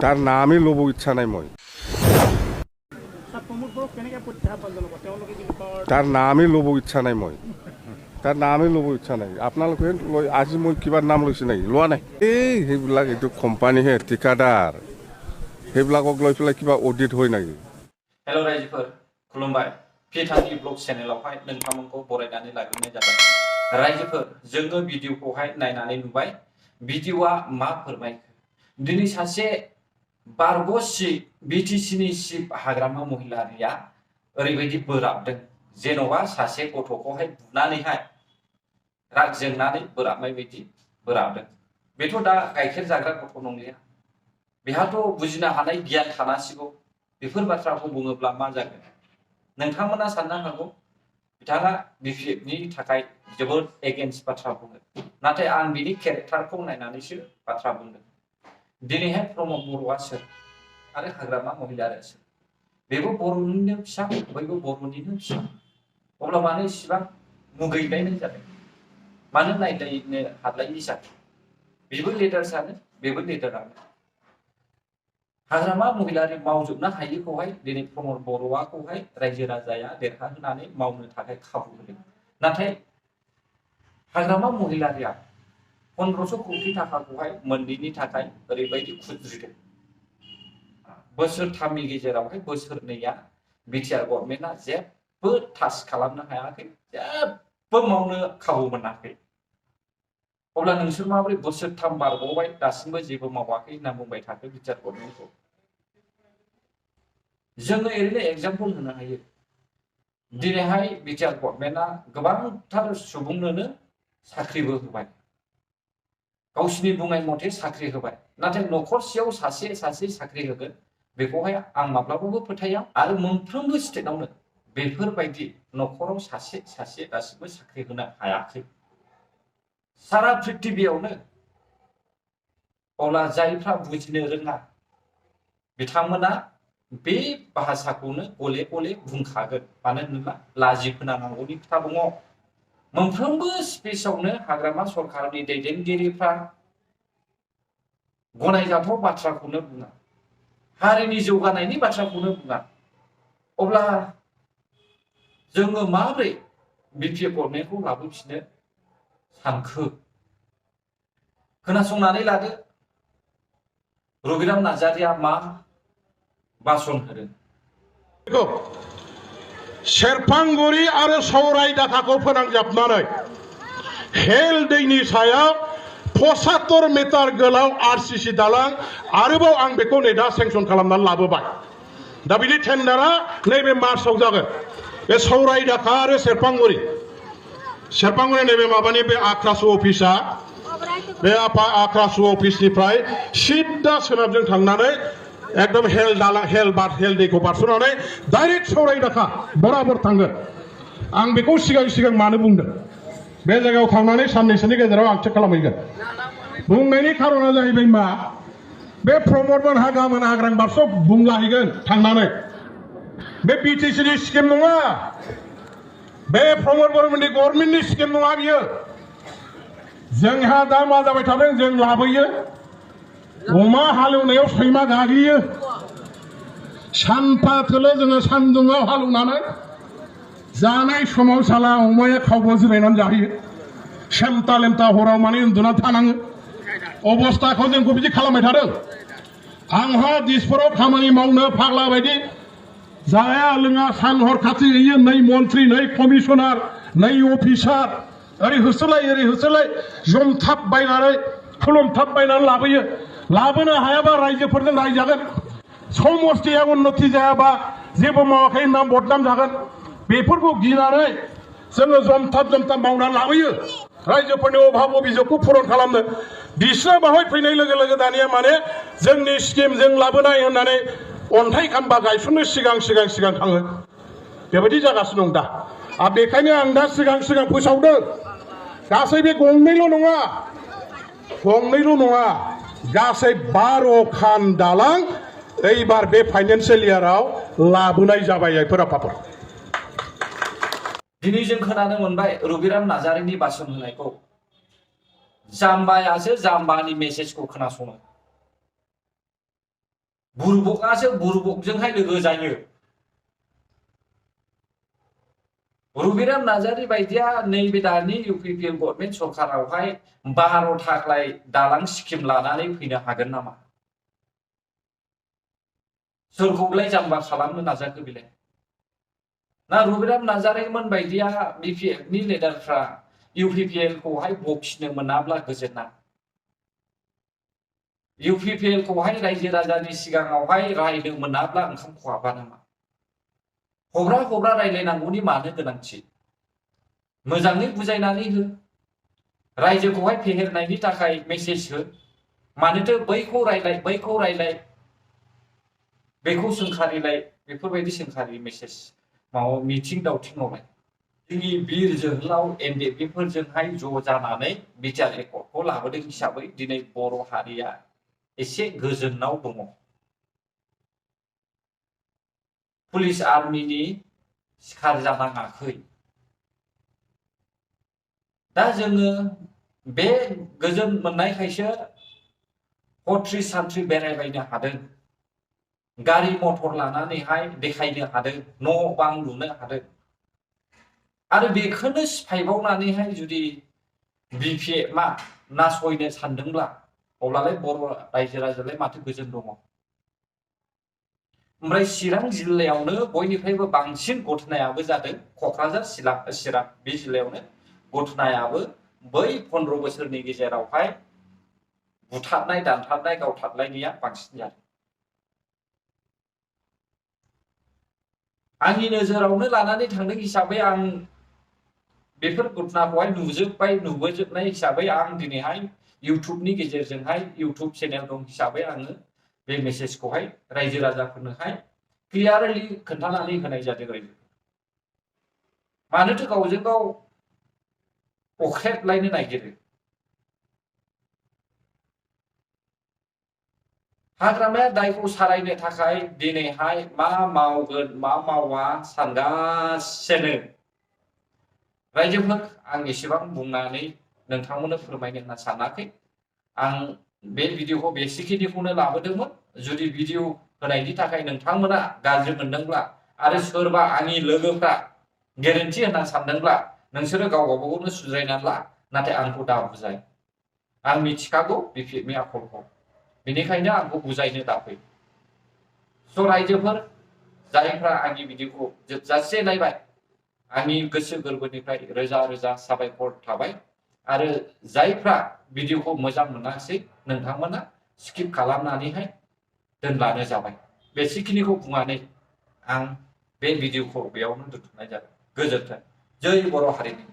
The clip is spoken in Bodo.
তাৰ নামে ল'ব ইচ্ছা নাই মই তাৰ নামে ল'ব ইচ্ছা নাই মই তাৰ নামে ল'ব ইচ্ছা নাই আপোনালোকে আজি মই কিবা নাম লৈছে নেকি লোৱা নাই এই সেইবিলাক এইটো কোম্পানীহে ঠিকাদাৰ সেইবিলাকক লৈ পেলাই কিবা অডিট হয় নেকি हेल' रायजोफोर खुलुमबाय पिटारनि ब्लग चेनेलावहाय नोंथांमोनखौ बरायनानै लाग्रोनाय जाबाय रायजोफोर जोङो भिडिअखौहाय नायनानै नुबाय भिडिअआ मा फोरमायखो दिनै सासे बारग'सि बिटिसिनि चिफ हाग्रामा महिलारिया ओरैबायदि बोराबदों जेन'बा सासे गथ'खौहाय बुनानैहाय राग जोंनानै बोराबनाय बायदि बोराबदों बेथ' दा गाइखेर जाग्रा गथ' नंलिया बेहाथ' बुजिनो हानाय गियान थानांसिगौ बेफोर बाथ्राखौ बुङोब्ला मा जागोन नोंथांमोना साननो हागौ बिथाङा बिपिएफनि थाखाय जोबोद एगेन्स्ट बाथ्रा बुङो नाथाय आं बिनि केरेक्टारखौ नायनानैसो बाथ्रा बुंदों दिनैहाय प्रमद बर'आ सोर आरो हाग्रामा महिलारिया सोर बेबो बर'निनो फिसा बयबो बर'निनो फिसा अब्ला मानो इसिबां मुगैलायनाय जादों मानो नायलायनो हालायि जादों बेबो लिडारसानो बेबो लिडारानो हाग्रामा महिलारि मावजोबनो हायिखौहाय दिनै प्रमद बर'आखौहाय रायजो राजाया देरहाहोनानै मावनो थाखाय खाबु होदों नाथाय हाग्रामा महिलारिया 1500 कोटी थाखाखौहाय मोननैनि थाखाय ओरैबायदि खुद्रिदों बोसोरथामनि गेजेरावहाय बोसोरनैया बिटिआर गभर्नमेन्टआ जेबो टाच खालामनो हायाखै जेबो मावनो खाबु मोनाखै अब्ला नोंसोर माबोरै बोसोरथाम बारग'बाय दासिमबो जेबो मावाखै होनना बुंबाय थाखो बिटिआर गभर्नमेन्टखौ जोङो ओरैनो एग्जाम्पल होनो हायो दिनैहाय बिटिआर गभर्नमेन्टआ गोबांथार सुबुंनोनो साख्रिबो होबाय गावसिनि बुंनाय मथे साख्रि होबाय नाथाय न'खरसेयाव सासे सासे साख्रि होगोन बेखौहाय आं माब्लाबाबो फोथाया आरो मोनफ्रोमबो स्टेटआवनो बेफोरबायदि न'खराव सासे सासे दासिमबो साख्रि होनो हायाखै सारा पृथिबियावनो अब्ला जायफ्रा बुजिनो रोङा बिथांमोना बे भाषाखौनो गले गले बुंखागोन मानो होनोब्ला लाजि फोनांनांगौनि खोथा दङ मोनफ्रोमबो स्पेसआवनो हाग्रामा सरकारनि दैदेनगिरिफ्रा गनायजाथाव बाथ्राखौनो बुङा हारिनि जौगानायनि बाथ्राखौनो बुङा अब्ला जोङो माबोरै बिटिआर गभर्नमेन्टखौ लाबोफिननो सानखो खोनासंनानै लादो रबिराम नार्जारिया मा भाषण होदों सेरफांगुरि आरो सौराय दाखाखौ फोनांजाबनानै हेल दैनि सायाव 75 मिटार गोलाव आरसिसि दालां आरोबाव आं बेखौ नै दा सेंसन खालामनानै लाबोबाय दा बिनि टेन्डारा नैबे मार्चआव जागोन बे सौराय दाखा आरो सेरफांगुरि नैबे माबानि बे आख्रासु अफिसा बे आख्रासु अफिसनिफ्राय सिद्दा सोनाबजों थांनानै एकदम हेल दैखौ बारस'नानै डाइरेक्ट सौराय दाखा बराबर थांगोन आं बेखौ सिगां मानो बुंदों बे जायगायाव थांनानै साननैसोनि गेजेराव आं चेक खालामहैगोन बुंनायनि खारना जाहैबाय मा बे प्रमद मोनहा गाबोन हाग्रां बारस' बुंलाहैगोन थांनानै बे बिटिसिनि स्किम नङा बे प्रमद बर'मोननि गभर्नमेन्टनि स्किम नङा बियो जोंहा दा मा जाबाय थादों जों लाबोयो अमा हालेवनायाव सैमा गाग्लियो सानफा थोलो जोङो सान्दुङाव हालेवनानै जानाय समाव साला अमाया खावबो जिरायनानै जाहैयो सेमता लेमता हराव माने उन्दुना थानाङो अबस्थाखौ जोंखौ बिदि खालामबाय थादों आंहा दिसपुराव खामानि मावनो फाग्ला बायदि जाया लोङा सान हर खाथि होयो नै मन्त्रि नै कमिसनार नै अफिसार ओरै होसोलाय जमथाब बायनानै खुलुमथाब बायनानै लाबोयो लाबोनो हायाबा रायजोफोरजों रायजागोन समस्थिया उन्नति जायाबा जेबो मावाखै होनना बदनाम जागोन बेफोरखौ गिनानै जोङो जमथाब मावनानै लाबोयो रायजोफोरनि अभाब अभिजोगखौ पुरन खालामनो बिसोर बाहाय फैनाय लोगो लोगो दानिया माने जोंनि स्किम जों लाबोनाय होननानै अन्थाइ खाम्बा गायसननो सिगां थाङो बेबायदि जागासिनो दं दा आरो बेखायनो आं दा सिगां फोसावदों गासै बे गंनैल' नङा गासै 12 खान दालां এইবার बे फाइनेंशियल ইয়ারাव लाबोनाय जाबाय जायफोर आफाफोर दिनै जों खोनानो मोनबाय रबिराम नार्जारिनि भाषण होनायखौ जाम्बायासो जाम्बानि मेसेजखौ खोनासङो बुरबकआसो बुरबकजोंहाय लोगो जायो। रबिराम नार्जारि बायदिया नैबे दानि UPPL गभर्नमेन्ट सरकारावहाय 12 थाख्लाय दालां स्किम लानानै फैनो हागोन नामा? सोरखौलाय जाम्बा खालामनो नाजाखो बेलाय? ना रबिराम नार्जारिमोन बायदिया BPFनि लिडारफ्रा UPPL खौहाय बखिनो मोनाब्ला गोजोना? UPPL खौहाय रायजो राजानि सिगाङावहाय रायनो मोनाब्ला ओंखाम खहाबा नामा? हब्रा हब्रा रायलायनांगौनि मानो गोनांथि? मोजाङै बुजायनानै हो। रायजोखौहाय फेहेरनायनि थाखाय मेसेज हो। मानोथो बैखौ रायलाय बैखौ रायलाय बेखौ सोंखारिलाय बेफोरबायदि सोंखारि मेसेज माबा मिथिं दावथिङावलाय? जोंनि बिर जोहोलाव NDFBफोरजोंहाय ज' जानानै बिटिआर एकर्डखौ लाबोदों हिसाबै दिनै बर' हारिया एसे गोजोननाव दङ। पुलिस आर्मिनि सिखार जानाङाखै। दा जोङो बे गोजोन मोननायखायसो हथ्रि सान्थ्रि बेरायबायनो हादों। गारि मथर लानानैहाय देखायनो हादों, न' बां लुनो हादों। आरो बेखौनो सिफायबावनानैहाय जुदि BPFआ नासयनो सानदोंब्ला अब्लालाय बर' रायजो राजालाय माथो गोजोन दङ? ओमफ्राय चिरां जिल्लायावनो बयनिफ्रायबो बांसिन घटनायाबो जादों क'क्राझार चिरां बे जिल्लायावनो घटनायाबो बै 15 बोसोरनि गेजेरावहाय बुथारनाय दानथारनाय गावथारनायनिया बांसिन जादों। आंनि नोजोरावनो लानानै थांदों हिसाबै आं बेफोर घटनाखौहाय नुबोजोबनाय हिसाबै आं दिनैहाय इउटुबनि गेजेरजोंहाय इउटुब चेनेल दं हिसाबै आङो बे मेसेजखौहाय रायजो राजाफोरनोहाय क्लियारलि खोन्थानानै होनाय जादों। रायजो मानोथो गावजों गाव अख्रेबलायनो नागिरो? हाग्रामाया दायखौ सारायनो थाखाय दिनैहाय मा मावगोन मा मावा सानगासिनो। रायजोफोर आं एसेबां बुंनानै नोंथांमोननो फोरमायनो होनना सानाखै। आं बे भिडिअखौ बेसिखिनिखौनो लाबोदोंमोन। जुदि भिडिअ होनायनि थाखाय नोंथांमोना गाज्रि मोनदोंब्ला आरो सोरबा आंनि लोगोफ्रा गेरेन्टि होनना सानदोंब्ला नोंसोरो गाव गावबागावनो सुद्रायनानै ला, नाथाय आंखौ दा बुजाय। आं मिथिखागौ BPFनि आखलखौ, बेनिखायनो आंखौ बुजायनो दाफै। स' रायजोफोर जायफ्रा आंनि भिडिअखौ जोबजासे नायबाय, आंनि गोसो गोरबोनिफ्राय रोजा रोजा साबायखर थाबाय। आरो जायफ्रा भिडिअखौ मोजां मोनाखिसै नोंथांमोना स्किप खालामनानैहाय दोनब्लानो जाबाय। बेसिखिनिखौ बुंनानै आं बे भिडिअखौ बेयावनो दोनथ'नाय जाबाय। गोजोन्थों। जै बर' हारिनि।